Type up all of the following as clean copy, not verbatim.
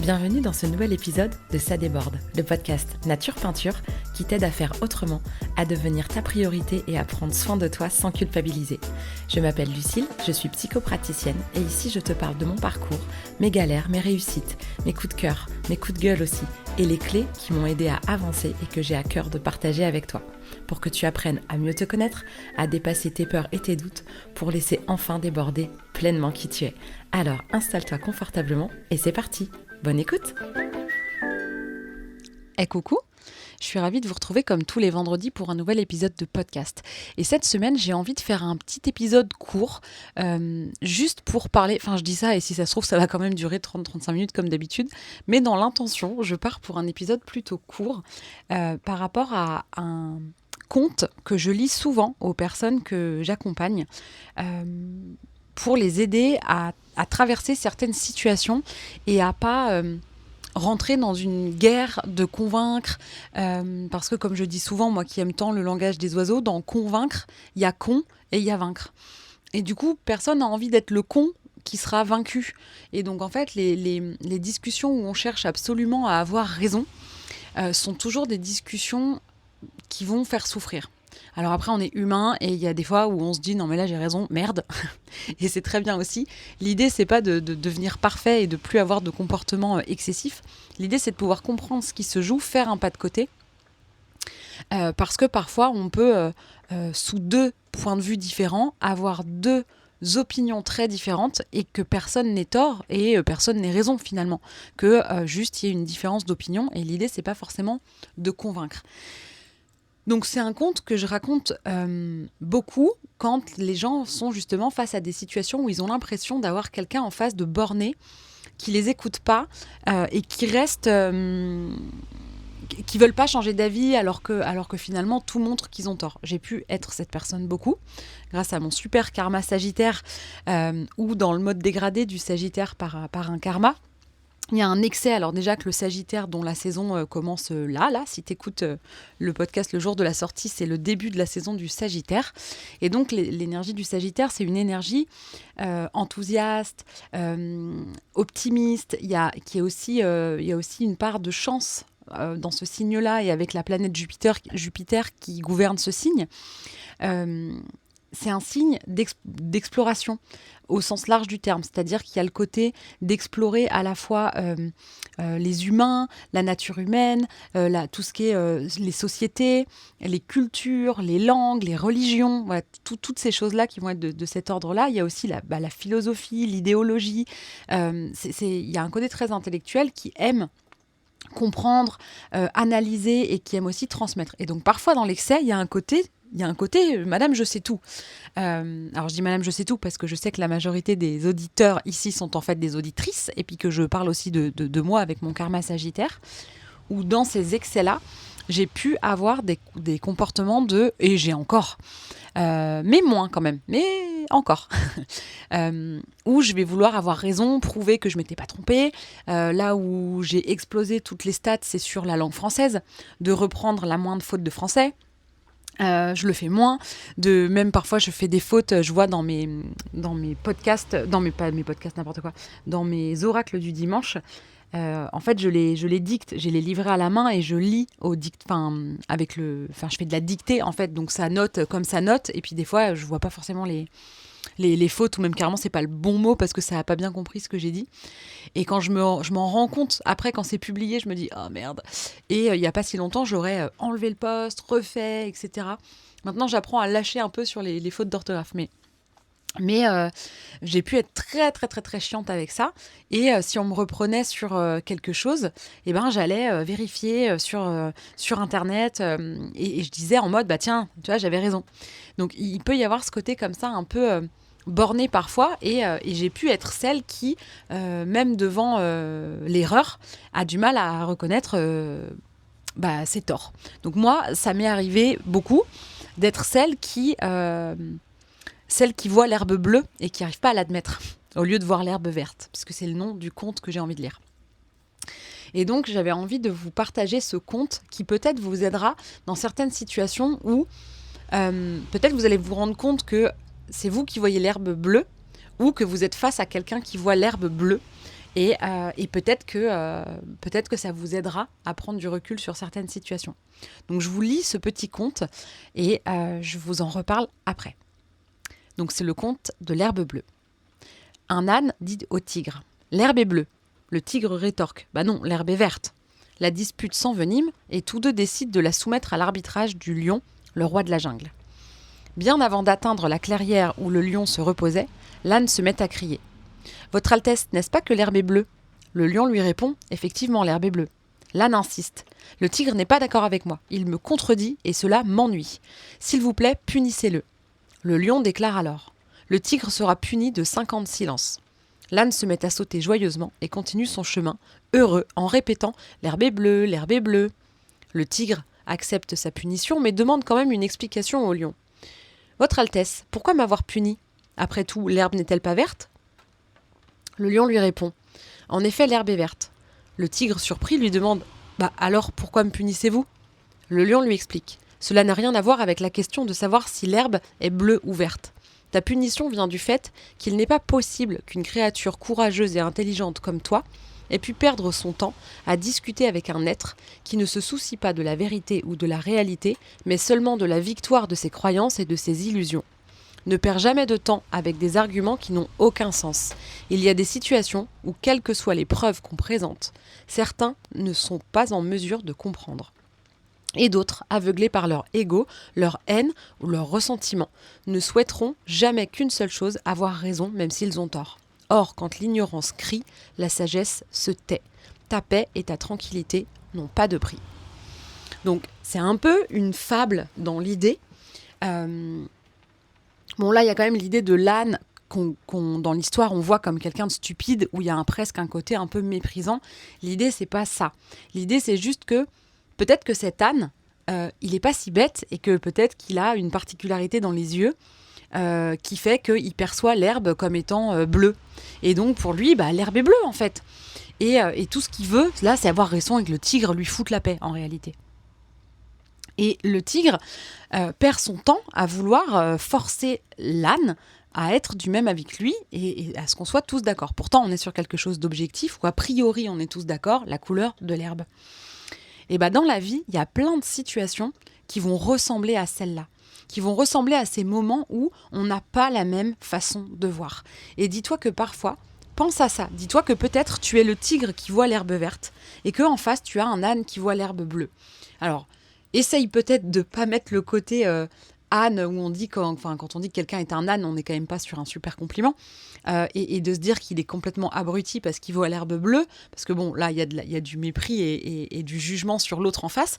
Bienvenue dans ce nouvel épisode de Ça déborde, le podcast Nature Peinture qui t'aide à faire autrement, à devenir ta priorité et à prendre soin de toi sans culpabiliser. Je m'appelle Lucille, je suis psychopraticienne et ici je te parle de mon parcours, mes galères, mes réussites, mes coups de cœur, mes coups de gueule aussi et les clés qui m'ont aidé à avancer et que j'ai à cœur de partager avec toi. Pour que tu apprennes à mieux te connaître, à dépasser tes peurs et tes doutes, pour laisser enfin déborder pleinement qui tu es. Alors installe-toi confortablement et c'est parti. Bonne écoute. Coucou, je suis ravie de vous retrouver comme tous les vendredis pour un nouvel épisode de podcast. Et cette semaine, j'ai envie de faire un petit épisode court, juste pour parler, enfin je dis ça et si ça se trouve ça va quand même durer 30-35 minutes comme d'habitude, mais dans l'intention, je pars pour un épisode plutôt court par rapport à un conte que je lis souvent aux personnes que j'accompagne pour les aider à traverser certaines situations et à pas rentrer dans une guerre de convaincre, parce que comme je dis souvent, moi qui aime tant le langage des oiseaux, dans convaincre, il y a con et il y a vaincre. Et du coup, personne n'a envie d'être le con qui sera vaincu. Et donc en fait, les discussions où on cherche absolument à avoir raison sont toujours des discussions qui vont faire souffrir. Alors après, on est humain et il y a des fois où on se dit non mais là j'ai raison, merde. Et c'est très bien aussi. L'idée, c'est pas de devenir parfait et de plus avoir de comportement excessif. L'idée, c'est de pouvoir comprendre ce qui se joue, faire un pas de côté. Parce que parfois, on peut, sous deux points de vue différents, avoir deux opinions très différentes et que personne n'ait tort et personne n'ait raison finalement. Que juste il y ait une différence d'opinion et l'idée, c'est pas forcément de convaincre. Donc c'est un conte que je raconte beaucoup quand les gens sont justement face à des situations où ils ont l'impression d'avoir quelqu'un en face de borné, qui les écoute pas et qui restent, qui veulent pas changer d'avis alors que finalement tout montre qu'ils ont tort. J'ai pu être cette personne beaucoup grâce à mon super karma sagittaire ou dans le mode dégradé du sagittaire par un karma. Il y a un excès, alors déjà que le Sagittaire dont la saison commence là, si tu écoutes le podcast le jour de la sortie, c'est le début de la saison du Sagittaire. Et donc l'énergie du Sagittaire, c'est une énergie enthousiaste, optimiste, il y a aussi une part de chance dans ce signe-là et avec la planète Jupiter qui gouverne ce signe. C'est un signe d'exploration au sens large du terme, c'est-à-dire qu'il y a le côté d'explorer à la fois les humains, la nature humaine, tout ce qui est les sociétés, les cultures, les langues, les religions, voilà, toutes ces choses-là qui vont être de cet ordre-là. Il y a aussi la philosophie, l'idéologie. Il y a un côté très intellectuel qui aime comprendre, analyser et qui aime aussi transmettre. Et donc parfois dans l'excès, il y a un côté Madame je sais tout. Alors je dis Madame je sais tout parce que je sais que la majorité des auditeurs ici sont en fait des auditrices et puis que je parle aussi de moi avec mon karma sagittaire, où dans ces excès-là, j'ai pu avoir des comportements et j'ai encore, mais moins quand même, mais encore, où je vais vouloir avoir raison, prouver que je m'étais pas trompée. Là où j'ai explosé toutes les stats, c'est sur la langue française, de reprendre la moindre faute de français. Je le fais moins, même parfois je fais des fautes, je vois dans mes podcasts, pas mes podcasts n'importe quoi, dans mes oracles du dimanche, en fait je les dicte, j'ai les livrés à la main et je lis je fais de la dictée en fait, donc ça note comme ça note et puis des fois je vois pas forcément les fautes ou même carrément c'est pas le bon mot parce que ça a pas bien compris ce que j'ai dit. Et quand je m'en rends compte, après quand c'est publié, je me dis « Oh merde !» Et il n'y a pas si longtemps, j'aurais enlevé le post, refait, etc. Maintenant, j'apprends à lâcher un peu sur les fautes d'orthographe. Mais j'ai pu être très, très, très, très chiante avec ça. Et si on me reprenait sur quelque chose, eh ben, j'allais vérifier sur Internet et je disais en mode « Bah tiens, tu vois, j'avais raison ». Donc, il peut y avoir ce côté comme ça un peu... bornée parfois et j'ai pu être celle qui, même devant l'erreur, a du mal à reconnaître ses torts. Donc moi, ça m'est arrivé beaucoup d'être celle qui voit l'herbe bleue et qui n'arrive pas à l'admettre, au lieu de voir l'herbe verte, parce que c'est le nom du conte que j'ai envie de lire. Et donc, j'avais envie de vous partager ce conte qui peut-être vous aidera dans certaines situations où peut-être vous allez vous rendre compte que c'est vous qui voyez l'herbe bleue ou que vous êtes face à quelqu'un qui voit l'herbe bleue Et peut-être que ça vous aidera à prendre du recul sur certaines situations. Donc je vous lis ce petit conte et je vous en reparle après. Donc c'est le conte de l'herbe bleue. Un âne dit au tigre : « L'herbe est bleue. » Le tigre rétorque : « Bah non, l'herbe est verte. » La dispute s'envenime et tous deux décident de la soumettre à l'arbitrage du lion, le roi de la jungle. Bien avant d'atteindre la clairière où le lion se reposait, l'âne se met à crier : « Votre Altesse, n'est-ce pas que l'herbe est bleue ?» Le lion lui répond : « Effectivement, l'herbe est bleue. » L'âne insiste : « Le tigre n'est pas d'accord avec moi. Il me contredit et cela m'ennuie. S'il vous plaît, punissez-le. » Le lion déclare alors : « Le tigre sera puni de 5 ans de silence. » L'âne se met à sauter joyeusement et continue son chemin, heureux, en répétant « L'herbe est bleue, l'herbe est bleue. » Le tigre accepte sa punition, mais demande quand même une explication au lion. « Votre Altesse, pourquoi m'avoir puni ? Après tout, l'herbe n'est-elle pas verte ?» Le lion lui répond : « En effet, l'herbe est verte. » Le tigre, surpris, lui demande : « Bah alors, pourquoi me punissez-vous ?» Le lion lui explique : « Cela n'a rien à voir avec la question de savoir si l'herbe est bleue ou verte. Ta punition vient du fait qu'il n'est pas possible qu'une créature courageuse et intelligente comme toi ait pu perdre son temps à discuter avec un être qui ne se soucie pas de la vérité ou de la réalité, mais seulement de la victoire de ses croyances et de ses illusions. Ne perds jamais de temps avec des arguments qui n'ont aucun sens. Il y a des situations où, quelles que soient les preuves qu'on présente, certains ne sont pas en mesure de comprendre. Et d'autres, aveuglés par leur ego, leur haine ou leur ressentiment, ne souhaiteront jamais qu'une seule chose, avoir raison, même s'ils ont tort. Or, quand l'ignorance crie, la sagesse se tait. Ta paix et ta tranquillité n'ont pas de prix. Donc, c'est un peu une fable dans l'idée. Bon, là, il y a quand même l'idée de l'âne dans l'histoire, on voit comme quelqu'un de stupide, où il y a presque un côté un peu méprisant. L'idée, c'est pas ça. L'idée, c'est juste que peut-être que cet âne, il n'est pas si bête et que peut-être qu'il a une particularité dans les yeux qui fait qu'il perçoit l'herbe comme étant bleue. Et donc, pour lui, l'herbe est bleue, en fait. Et tout ce qu'il veut, là, c'est avoir raison et que le tigre lui foute la paix, en réalité. Et le tigre perd son temps à vouloir forcer l'âne à être du même avec lui et à ce qu'on soit tous d'accord. Pourtant, on est sur quelque chose d'objectif, ou a priori, on est tous d'accord, la couleur de l'herbe. Et dans la vie, il y a plein de situations qui vont ressembler à celle-là, qui vont ressembler à ces moments où on n'a pas la même façon de voir. Et dis-toi que parfois, pense à ça, dis-toi que peut-être tu es le tigre qui voit l'herbe verte et qu'en face, tu as un âne qui voit l'herbe bleue. Alors, essaye peut-être de ne pas mettre le côté âne, où on dit quand on dit que quelqu'un est un âne, on n'est quand même pas sur un super compliment, et de se dire qu'il est complètement abruti parce qu'il voit l'herbe bleue, parce que bon, là, il y a du mépris et du jugement sur l'autre en face.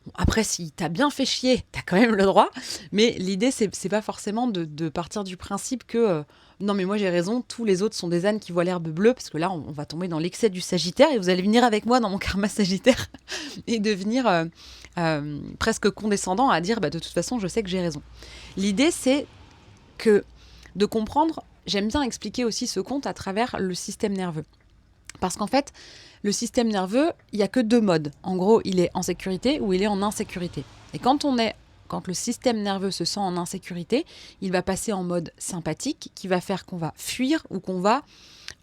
Bon, après, si t'as bien fait chier, t'as quand même le droit, mais l'idée, c'est pas forcément de partir du principe que non mais moi j'ai raison, tous les autres sont des ânes qui voient l'herbe bleue, parce que là, on va tomber dans l'excès du Sagittaire, et vous allez venir avec moi dans mon karma Sagittaire, et devenir presque condescendant à dire de toute façon je sais que j'ai raison. L'idée c'est que de comprendre, j'aime bien expliquer aussi ce conte à travers le système nerveux. Parce qu'en fait, le système nerveux, il n'y a que 2 modes. En gros, il est en sécurité ou il est en insécurité. Et quand le système nerveux se sent en insécurité, il va passer en mode sympathique, qui va faire qu'on va fuir ou qu'on va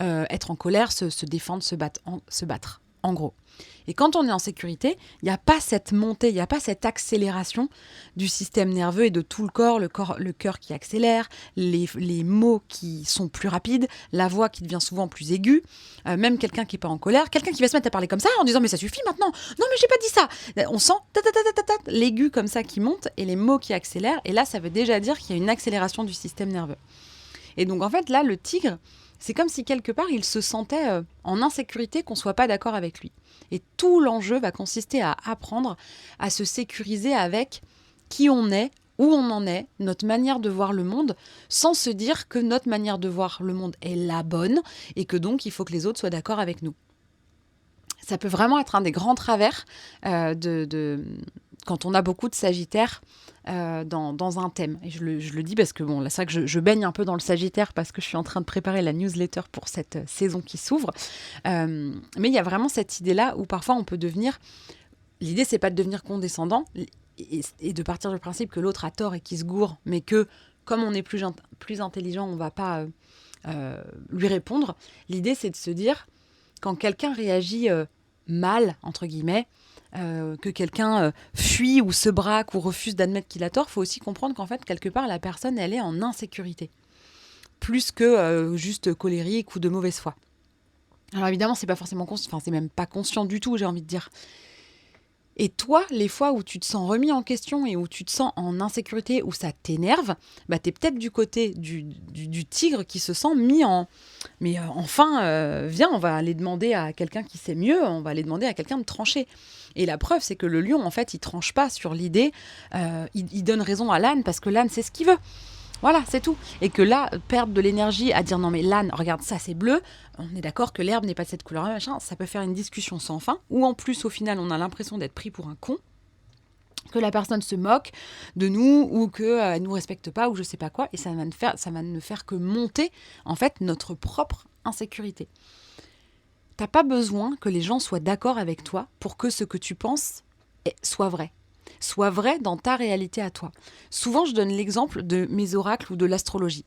être en colère, se défendre, se battre, en gros. Et quand on est en sécurité, il n'y a pas cette montée, il n'y a pas cette accélération du système nerveux et de tout le corps, le cœur qui accélère, les mots qui sont plus rapides, la voix qui devient souvent plus aiguë, même quelqu'un qui n'est pas en colère, quelqu'un qui va se mettre à parler comme ça en disant « mais ça suffit maintenant, non mais j'ai pas dit ça ». On sent l'aigu comme ça qui monte et les mots qui accélèrent, et là ça veut déjà dire qu'il y a une accélération du système nerveux. Et donc en fait là, le tigre, c'est comme si quelque part il se sentait en insécurité, qu'on ne soit pas d'accord avec lui. Et tout l'enjeu va consister à apprendre à se sécuriser avec qui on est, où on en est, notre manière de voir le monde, sans se dire que notre manière de voir le monde est la bonne et que donc il faut que les autres soient d'accord avec nous. Ça peut vraiment être un des grands travers quand on a beaucoup de Sagittaire dans un thème. Et je le dis parce que bon, là, c'est vrai que je baigne un peu dans le Sagittaire parce que je suis en train de préparer la newsletter pour cette saison qui s'ouvre. Mais il y a vraiment cette idée-là où parfois on peut devenir... L'idée, c'est pas de devenir condescendant et de partir du principe que l'autre a tort et qu'il se gourre, mais que comme on est plus intelligent, on va pas lui répondre. L'idée, c'est de se dire... quand quelqu'un réagit mal, entre guillemets, que quelqu'un fuit ou se braque ou refuse d'admettre qu'il a tort, il faut aussi comprendre qu'en fait, quelque part, la personne, elle est en insécurité, plus que juste colérique ou de mauvaise foi. Alors évidemment, c'est pas forcément conscient, enfin c'est même pas conscient du tout, j'ai envie de dire. Et toi, les fois où tu te sens remis en question et où tu te sens en insécurité, où ça t'énerve, bah t'es peut-être du côté du tigre qui se sent mis en... Mais enfin, viens, on va aller demander à quelqu'un qui sait mieux, on va aller demander à quelqu'un de trancher. Et la preuve, c'est que le lion, en fait, il tranche pas sur l'idée, il donne raison à l'âne parce que l'âne, c'est ce qu'il veut. Voilà, c'est tout. Et que là, perdre de l'énergie à dire non mais l'âne, regarde ça, c'est bleu, on est d'accord que l'herbe n'est pas de cette couleur, machin, ça peut faire une discussion sans fin, ou en plus au final on a l'impression d'être pris pour un con, que la personne se moque de nous, ou qu'elle ne nous respecte pas, ou je sais pas quoi, et ça va ne faire que monter en fait notre propre insécurité. T'as pas besoin que les gens soient d'accord avec toi pour que ce que tu penses soit vrai. Soit vrai dans ta réalité à toi. Souvent, je donne l'exemple de mes oracles ou de l'astrologie.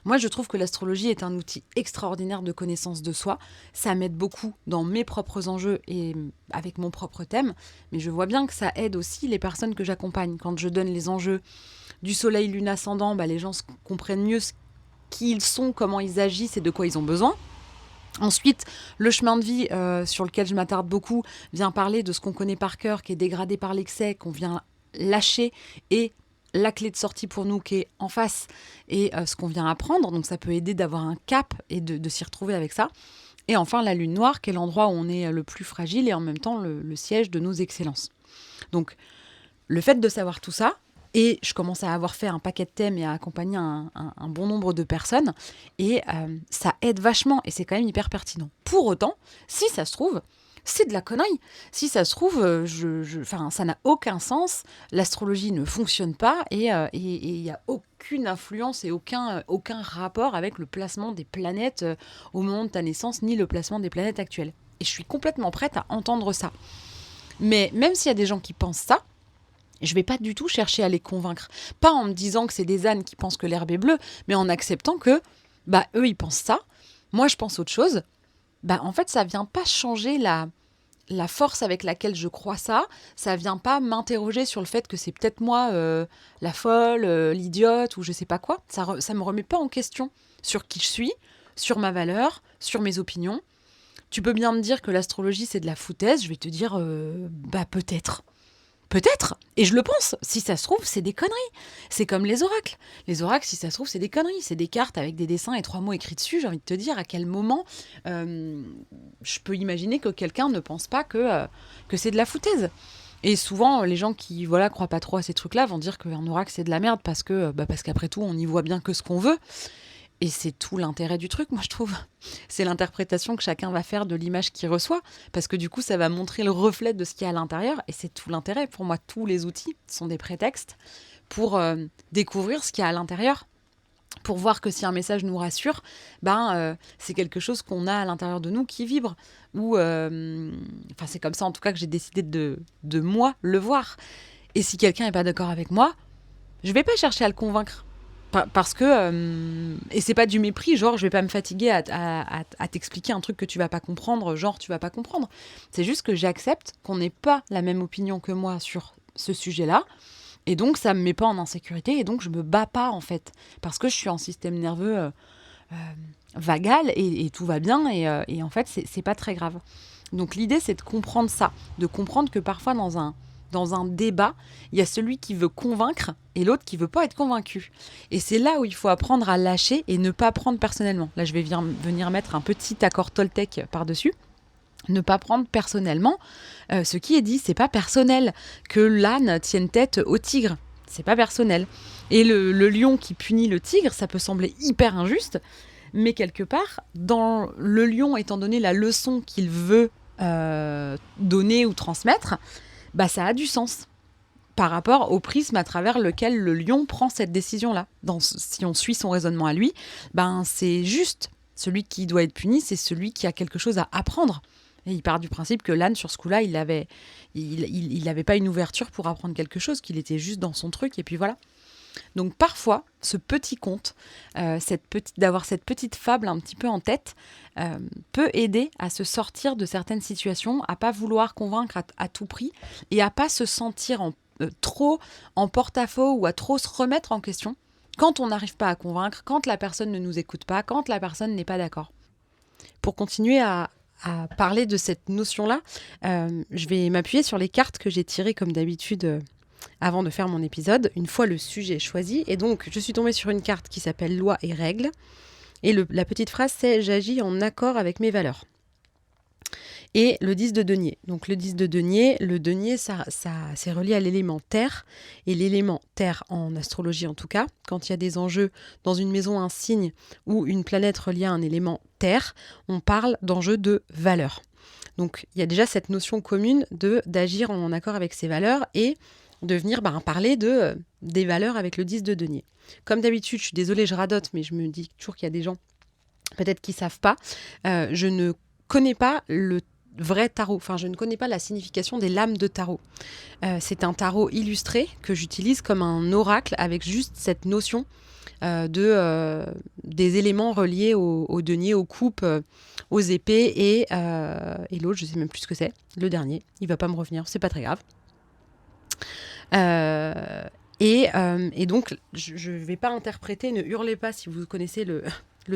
Moi, je trouve que l'astrologie est un outil extraordinaire de connaissance de soi. Ça m'aide beaucoup dans mes propres enjeux et avec mon propre thème. Mais je vois bien que ça aide aussi les personnes que j'accompagne. Quand je donne les enjeux du soleil, lune, ascendant, les gens comprennent mieux qui ils sont, comment ils agissent et de quoi ils ont besoin. Ensuite, le chemin de vie sur lequel je m'attarde beaucoup vient parler de ce qu'on connaît par cœur, qui est dégradé par l'excès, qu'on vient lâcher, et la clé de sortie pour nous qui est en face, et ce qu'on vient apprendre. Donc ça peut aider d'avoir un cap et de s'y retrouver avec ça. Et enfin, la lune noire, qui est l'endroit où on est le plus fragile et en même temps le siège de nos excellences. Donc, le fait de savoir tout ça, et je commence à avoir fait un paquet de thèmes et à accompagner un bon nombre de personnes. Et ça aide vachement et c'est quand même hyper pertinent. Pour autant, si ça se trouve, c'est de la connerie. Si ça se trouve, ça n'a aucun sens. L'astrologie ne fonctionne pas et il n'y a aucune influence et aucun rapport avec le placement des planètes au moment de ta naissance, ni le placement des planètes actuelles. Et je suis complètement prête à entendre ça. Mais même s'il y a des gens qui pensent ça, je ne vais pas du tout chercher à les convaincre. Pas en me disant que c'est des ânes qui pensent que l'herbe est bleue, mais en acceptant que, eux, ils pensent ça. Moi, je pense autre chose. En fait, ça ne vient pas changer la force avec laquelle je crois ça. Ça ne vient pas m'interroger sur le fait que c'est peut-être moi la folle, l'idiote ou je ne sais pas quoi. Ça ne me remet pas en question sur qui je suis, sur ma valeur, sur mes opinions. Tu peux bien me dire que l'astrologie, c'est de la foutaise. Je vais te dire, peut-être. Peut-être, et je le pense, si ça se trouve, c'est des conneries. C'est comme les oracles. Les oracles, si ça se trouve, c'est des conneries. C'est des cartes avec des dessins et 3 mots écrits dessus. J'ai envie de te dire à quel moment je peux imaginer que quelqu'un ne pense pas que c'est de la foutaise. Et souvent, les gens qui croient pas trop à ces trucs-là vont dire qu'un oracle, c'est de la merde parce qu'après tout, on n'y voit bien que ce qu'on veut. Et c'est tout l'intérêt du truc, moi, je trouve. C'est l'interprétation que chacun va faire de l'image qu'il reçoit, parce que du coup, ça va montrer le reflet de ce qu'il y a à l'intérieur, et c'est tout l'intérêt. Pour moi, tous les outils sont des prétextes pour découvrir ce qu'il y a à l'intérieur, pour voir que si un message nous rassure, c'est quelque chose qu'on a à l'intérieur de nous qui vibre. Ou, c'est comme ça, en tout cas, que j'ai décidé de moi le voir. Et si quelqu'un n'est pas d'accord avec moi, je ne vais pas chercher à le convaincre. Parce que, et c'est pas du mépris, genre je vais pas me fatiguer à t'expliquer un truc que tu vas pas comprendre, genre tu vas pas comprendre. C'est juste que j'accepte qu'on n'ait pas la même opinion que moi sur ce sujet-là, et donc ça me met pas en insécurité, et donc je me bats pas en fait, parce que je suis en système nerveux vagal, et tout va bien, et en fait c'est pas très grave. Donc l'idée c'est de comprendre ça, de comprendre que parfois dans un débat, il y a celui qui veut convaincre et l'autre qui veut pas être convaincu. Et c'est là où il faut apprendre à lâcher et ne pas prendre personnellement. Là, je vais venir mettre un petit accord Toltec par-dessus. Ne pas prendre personnellement ce qui est dit. C'est pas personnel que l'âne tienne tête au tigre. C'est pas personnel. Et le lion qui punit le tigre, ça peut sembler hyper injuste, mais quelque part, dans le lion, étant donné la leçon qu'il veut donner ou transmettre, ça a du sens par rapport au prisme à travers lequel le lion prend cette décision-là. Si on suit son raisonnement à lui, c'est juste. Celui qui doit être puni, c'est celui qui a quelque chose à apprendre. Et il part du principe que l'âne, sur ce coup-là, il avait pas une ouverture pour apprendre quelque chose, qu'il était juste dans son truc, et puis voilà. Donc parfois, ce petit conte, d'avoir cette petite fable un petit peu en tête, peut aider à se sortir de certaines situations, à pas vouloir convaincre à tout prix et à pas se sentir trop en porte-à-faux ou à trop se remettre en question quand on n'arrive pas à convaincre, quand la personne ne nous écoute pas, quand la personne n'est pas d'accord. Pour continuer à parler de cette notion-là, je vais m'appuyer sur les cartes que j'ai tirées comme d'habitude avant de faire mon épisode, une fois le sujet choisi. Et donc, je suis tombée sur une carte qui s'appelle Loi et règles. Et la petite phrase, c'est « J'agis en accord avec mes valeurs ». Et le 10 de denier. Donc le 10 de denier, le denier, ça c'est relié à l'élément terre. Et l'élément terre, en astrologie en tout cas, quand il y a des enjeux dans une maison, un signe ou une planète reliée à un élément terre, on parle d'enjeux de valeurs. Donc il y a déjà cette notion commune d'agir en accord avec ses valeurs et de venir parler des valeurs avec le 10 de denier. Comme d'habitude, je suis désolée, je radote, mais je me dis toujours qu'il y a des gens peut-être qui ne savent pas. Je ne connais pas le vrai tarot, enfin je ne connais pas la signification des lames de tarot. C'est un tarot illustré que j'utilise comme un oracle avec juste cette notion des éléments reliés au denier, aux coupes, aux épées et l'autre, je ne sais même plus ce que c'est, le dernier, il ne va pas me revenir, c'est pas très grave. Et donc, je ne vais pas interpréter, ne hurlez pas si vous connaissez le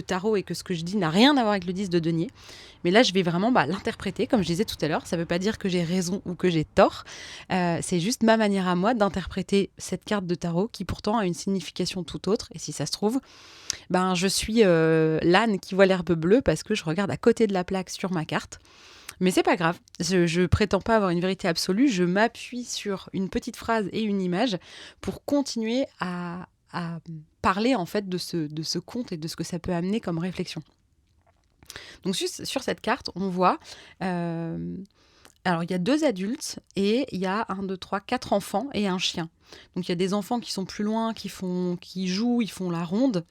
tarot et que ce que je dis n'a rien à voir avec le 10 de denier. Mais là, je vais vraiment l'interpréter, comme je disais tout à l'heure. Ça ne veut pas dire que j'ai raison ou que j'ai tort. C'est juste ma manière à moi d'interpréter cette carte de tarot qui pourtant a une signification tout autre. Et si ça se trouve, je suis l'âne qui voit l'herbe bleue parce que je regarde à côté de la plaque sur ma carte. Mais c'est pas grave, je prétends pas avoir une vérité absolue, je m'appuie sur une petite phrase et une image pour continuer à parler en fait de ce conte et de ce que ça peut amener comme réflexion. Donc sur cette carte, on voit, alors il y a 2 adultes et il y a 4 enfants et un chien. Donc il y a des enfants qui sont plus loin, qui jouent, ils font la ronde.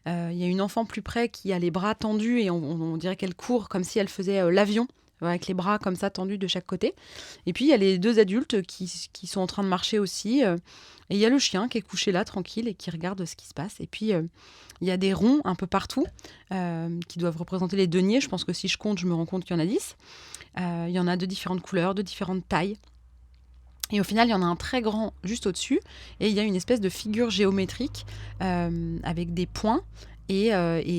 Il y a une enfant plus près qui a les bras tendus et on dirait qu'elle court comme si elle faisait l'avion, avec les bras comme ça tendus de chaque côté. Et puis il y a les 2 adultes qui sont en train de marcher aussi. Et il y a le chien qui est couché là, tranquille, et qui regarde ce qui se passe. Et puis il y a des ronds un peu partout qui doivent représenter les deniers. Je pense que si je compte, je me rends compte qu'il y en a 10. Il y en a de différentes couleurs, de différentes tailles. Et au final, il y en a un très grand juste au-dessus. Et il y a une espèce de figure géométrique avec des points. Et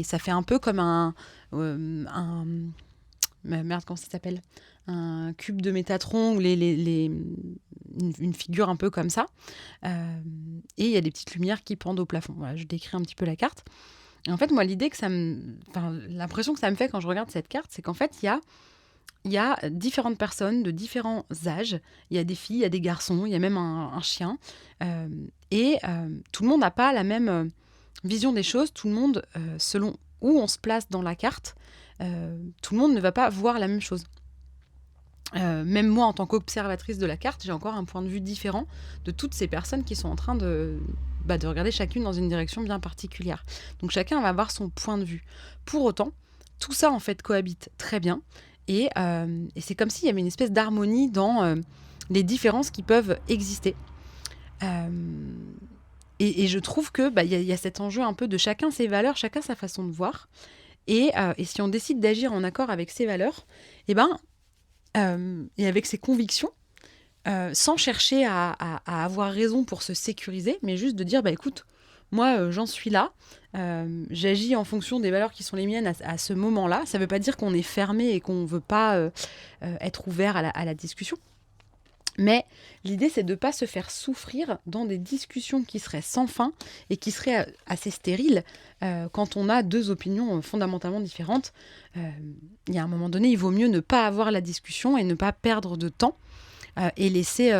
ça fait un peu comme merde, comment ça s'appelle ? Un cube de Métatron ou une figure un peu comme ça. Et il y a des petites lumières qui pendent au plafond. Voilà, je décris un petit peu la carte. Et en fait, moi, l'impression que ça me fait quand je regarde cette carte, c'est qu'en fait, il y a différentes personnes de différents âges. Il y a des filles, il y a des garçons, il y a même un chien. Et tout le monde n'a pas la même vision des choses. Tout le monde, selon où on se place dans la carte, tout le monde ne va pas voir la même chose. Même moi, en tant qu'observatrice de la carte, j'ai encore un point de vue différent de toutes ces personnes qui sont en train de regarder chacune dans une direction bien particulière. Donc chacun va avoir son point de vue. Pour autant, tout ça en fait cohabite très bien et c'est comme s'il y avait une espèce d'harmonie dans les différences qui peuvent exister. Et je trouve que y a cet enjeu un peu de chacun ses valeurs, chacun sa façon de voir. Et si on décide d'agir en accord avec ses valeurs, et avec ses convictions, sans chercher à avoir raison pour se sécuriser, mais juste de dire, écoute, moi j'en suis là, j'agis en fonction des valeurs qui sont les miennes à ce moment-là. Ça ne veut pas dire qu'on est fermé et qu'on ne veut pas être ouvert à la discussion. Mais l'idée, c'est de ne pas se faire souffrir dans des discussions qui seraient sans fin et qui seraient assez stériles quand on a 2 opinions fondamentalement différentes. Il y a un moment donné, il vaut mieux ne pas avoir la discussion et ne pas perdre de temps et laisser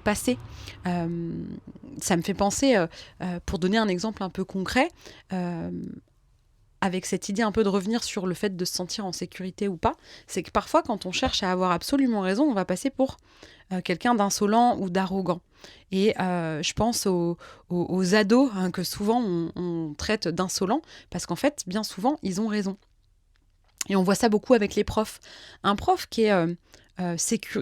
passer. Ça me fait penser, pour donner un exemple un peu concret, avec cette idée un peu de revenir sur le fait de se sentir en sécurité ou pas, c'est que parfois, quand on cherche à avoir absolument raison, on va passer pour quelqu'un d'insolent ou d'arrogant. Et je pense aux ados que souvent on traite d'insolents, parce qu'en fait, bien souvent, ils ont raison. Et on voit ça beaucoup avec les profs. Un prof qui est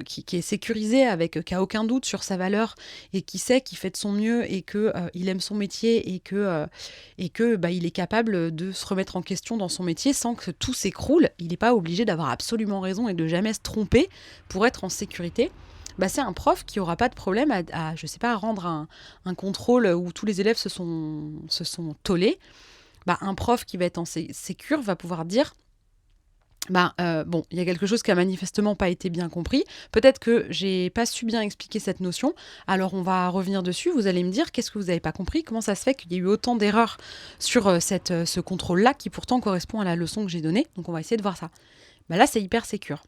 qui est sécurisé, qui a aucun doute sur sa valeur et qui sait qu'il fait de son mieux et que il aime son métier et que il est capable de se remettre en question dans son métier sans que tout s'écroule. Il n'est pas obligé d'avoir absolument raison et de jamais se tromper pour être en sécurité. C'est un prof qui n'aura pas de problème à rendre un contrôle où tous les élèves se sont tollés. Un prof qui va être en sécure va pouvoir dire il y a quelque chose qui a manifestement pas été bien compris. Peut-être que j'ai pas su bien expliquer cette notion. Alors on va revenir dessus. Vous allez me dire qu'est-ce que vous avez pas compris. Comment ça se fait qu'il y a eu autant d'erreurs sur ce contrôle-là qui pourtant correspond à la leçon que j'ai donnée. Donc on va essayer de voir ça. Là c'est hyper sécure.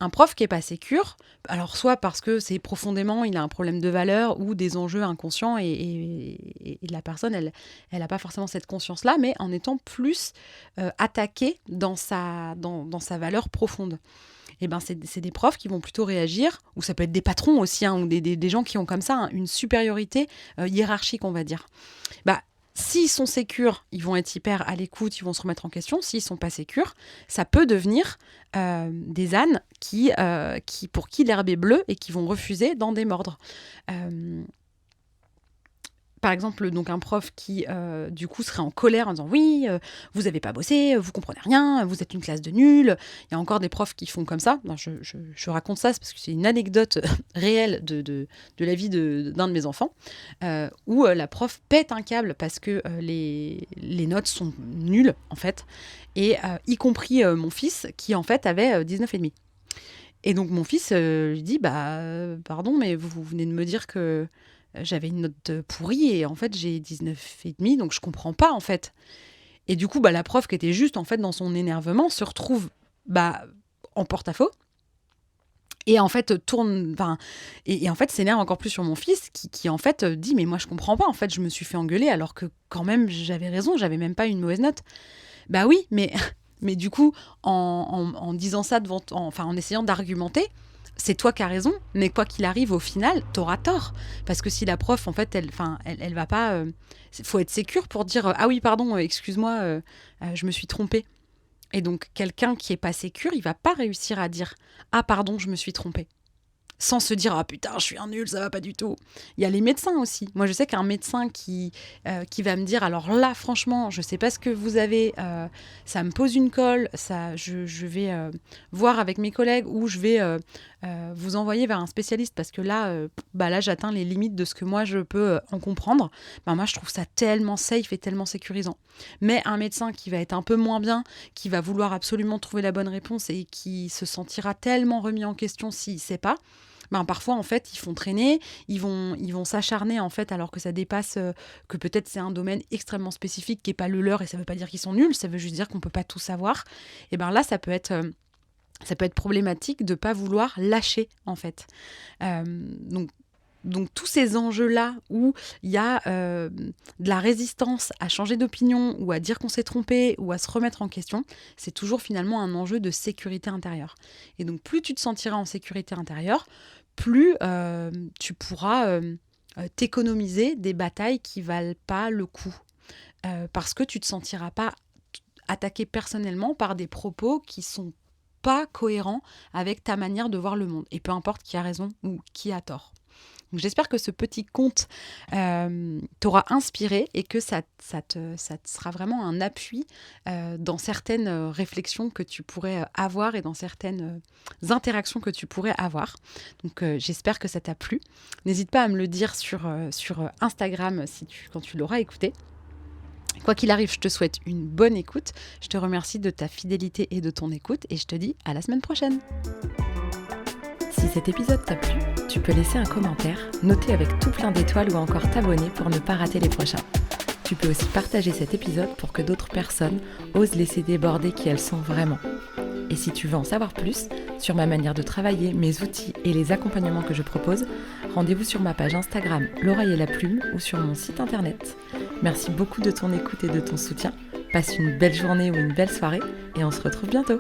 Un prof qui est pas sécure, alors soit parce que c'est profondément, il a un problème de valeur ou des enjeux inconscients et la personne, elle a pas forcément cette conscience-là, mais en étant plus attaquée dans sa valeur profonde. C'est des profs qui vont plutôt réagir, ou ça peut être des patrons aussi, ou des gens qui ont comme ça une supériorité hiérarchique, on va dire. S'ils sont sécures, ils vont être hyper à l'écoute, ils vont se remettre en question. S'ils ne sont pas sécures, ça peut devenir des ânes pour qui l'herbe est bleue et qui vont refuser d'en démordre. Par exemple, donc un prof qui, du coup, serait en colère en disant « Oui, vous n'avez pas bossé, vous comprenez rien, vous êtes une classe de nuls. » Il y a encore des profs qui font comme ça. Je raconte ça parce que c'est une anecdote réelle de la vie d'un de mes enfants, où la prof pète un câble parce que les notes sont nulles, en fait, et y compris mon fils qui, en fait, avait 19,5. Et donc, mon fils lui dit « Pardon, mais vous venez de me dire que... » J'avais une note pourrie et en fait j'ai 19,5, donc je comprends pas en fait. Et du coup la prof qui était juste en fait dans son énervement se retrouve en porte-à-faux et en fait et en fait s'énerve encore plus sur mon fils qui en fait dit mais moi je comprends pas, en fait je me suis fait engueuler alors que quand même j'avais raison, j'avais même pas une mauvaise note. Oui, mais du coup en disant ça en essayant d'argumenter, c'est toi qui as raison, mais quoi qu'il arrive, au final, t'auras tort. Parce que si la prof, en fait, elle va pas... faut être sécure pour dire « Ah oui, pardon, excuse-moi, je me suis trompée. » Et donc, quelqu'un qui est pas sécure, il va pas réussir à dire « Ah pardon, je me suis trompée. » Sans se dire « Ah putain, je suis un nul, ça va pas du tout. » Il y a les médecins aussi. Moi, je sais qu'un médecin qui va me dire « Alors là, franchement, je sais pas ce que vous avez, ça me pose une colle, je vais voir avec mes collègues ou je vais vous envoyer vers un spécialiste parce que là, j'atteins les limites de ce que moi, je peux en comprendre. » Moi, je trouve ça tellement safe et tellement sécurisant. Mais un médecin qui va être un peu moins bien, qui va vouloir absolument trouver la bonne réponse et qui se sentira tellement remis en question s'il ne sait pas, parfois, en fait, ils font traîner, ils vont s'acharner, en fait, alors que ça dépasse, que peut-être c'est un domaine extrêmement spécifique qui n'est pas le leur, et ça ne veut pas dire qu'ils sont nuls, ça veut juste dire qu'on ne peut pas tout savoir. Et là, ça peut être problématique de ne pas vouloir lâcher, en fait. Donc tous ces enjeux-là où il y a de la résistance à changer d'opinion ou à dire qu'on s'est trompé ou à se remettre en question, c'est toujours finalement un enjeu de sécurité intérieure. Et donc plus tu te sentiras en sécurité intérieure, plus tu pourras t'économiser des batailles qui valent pas le coup. Parce que tu te sentiras pas attaqué personnellement par des propos qui sont pas cohérents avec ta manière de voir le monde. Et peu importe qui a raison ou qui a tort. Donc, j'espère que ce petit conte t'aura inspiré et que ça te sera vraiment un appui dans certaines réflexions que tu pourrais avoir et dans certaines interactions que tu pourrais avoir. Donc, j'espère que ça t'a plu. N'hésite pas à me le dire sur Instagram quand tu l'auras écouté. Quoi qu'il arrive, je te souhaite une bonne écoute. Je te remercie de ta fidélité et de ton écoute et je te dis à la semaine prochaine. Si cet épisode t'a plu, tu peux laisser un commentaire, noter avec tout plein d'étoiles ou encore t'abonner pour ne pas rater les prochains. Tu peux aussi partager cet épisode pour que d'autres personnes osent laisser déborder qui elles sont vraiment. Et si tu veux en savoir plus sur ma manière de travailler, mes outils et les accompagnements que je propose, rendez-vous sur ma page Instagram L'Oreille et la Plume ou sur mon site internet. Merci beaucoup de ton écoute et de ton soutien. Passe une belle journée ou une belle soirée et on se retrouve bientôt.